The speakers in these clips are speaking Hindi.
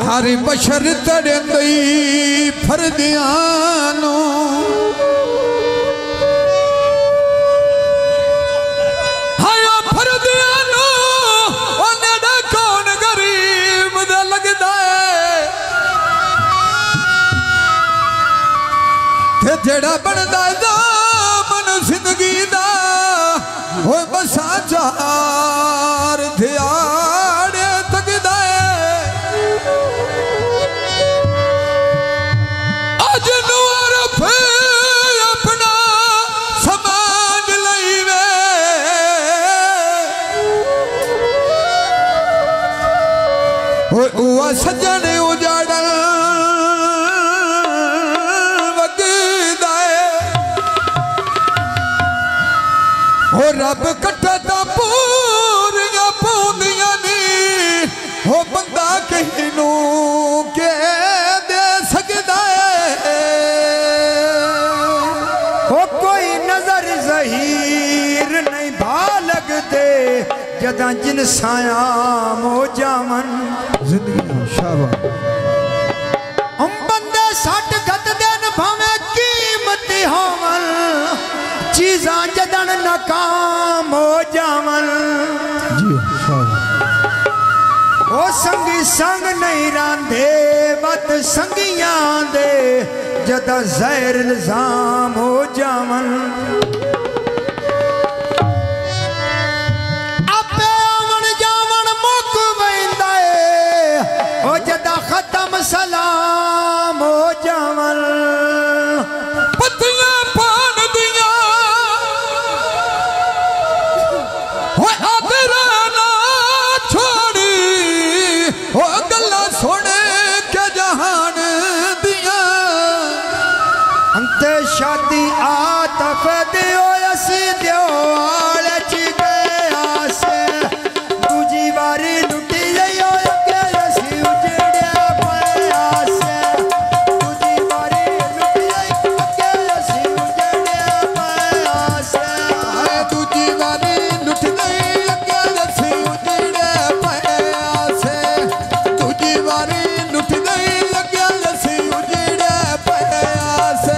हर बशर तड़ंदई फरदियानो हाया फरदियानो नेड़े कौन गरीब दा लगदा है जेड़ा बनदा दामन जिंदगी दा होए बसा चार ध्याड़े तकदा अज नूर पे अपना समाज लईवे होए उआ सजन उजाड़न रब कट्टा ता पूरियां पौंदियां नी हो बंदा किनू के दे सकदा है हो कोई नजर ज़हीर नहीं भा लगदे जदा जिनसाया मो जावन जिंदगी शाबाश हम बंदे सट गत दिन भावे कीमती होवन चीज़ा जदन नाकाम हो जावन जी ओ संगी संग नहीं रांधे बत संगियां दे जदा ज़हर इल्जाम हो जावन आपे आवन जावन मुक वेंदा ओ जदा खत्म सलाम हो जावन पत्तियां पान दियां हो आदरा ना छोड़ी हो गल्ला सोने के जहान दियां अंते शादी आतफ दियो असी दियो आले ची गया से दूजी बारी लुटी जाइयो के असी उजड़िया पाया से दूजी बारी लुटी जाइयो के असी उजड़िया पाया से दूजी बारी लुट गई के असी उजड़े पाया से दूजी बारी लुट गई के असी उजड़े पाया से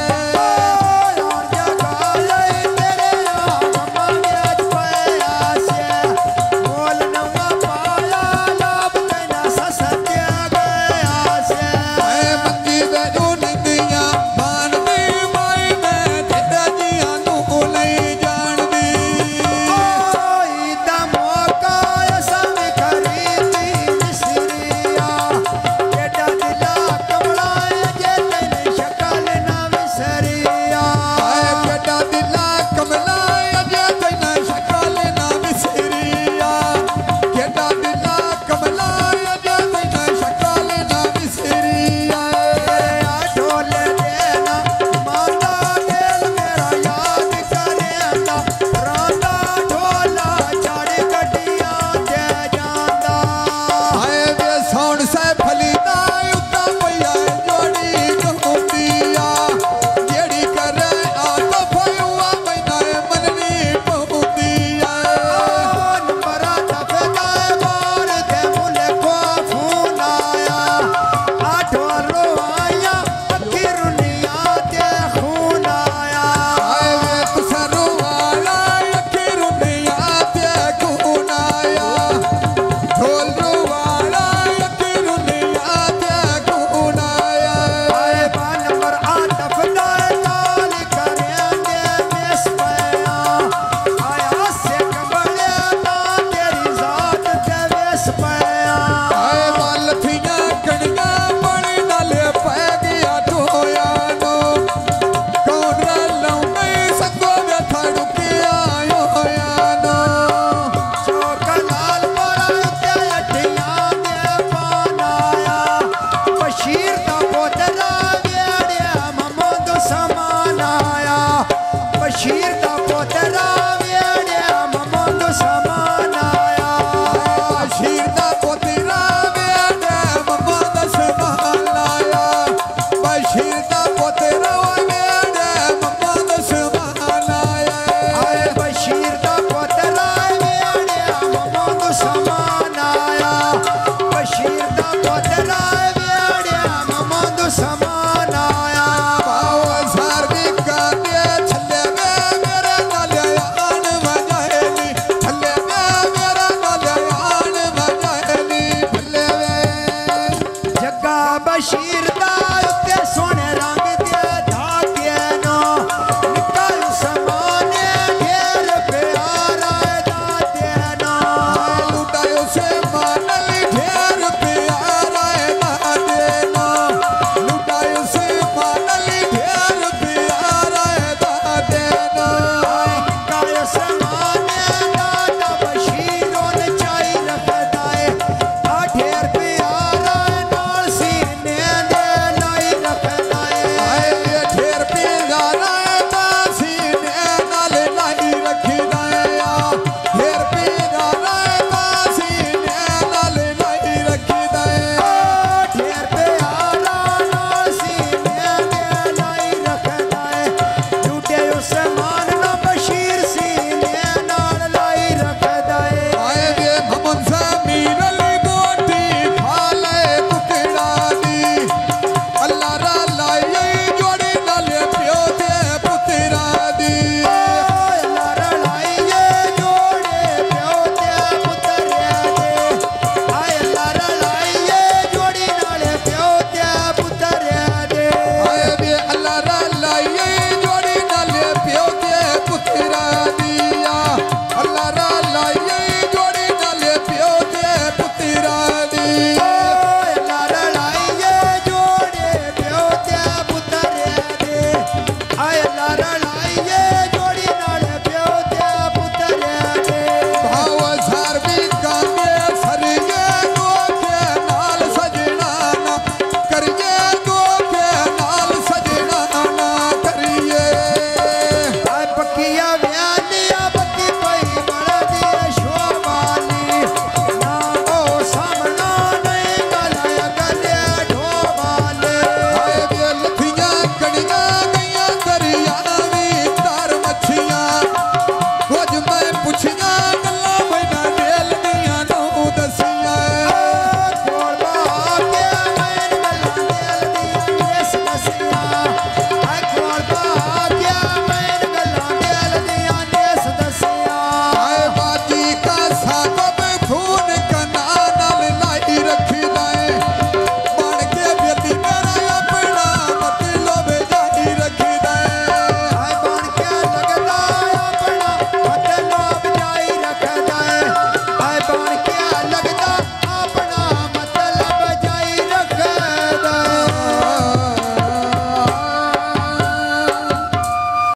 बशीर दा पोतरा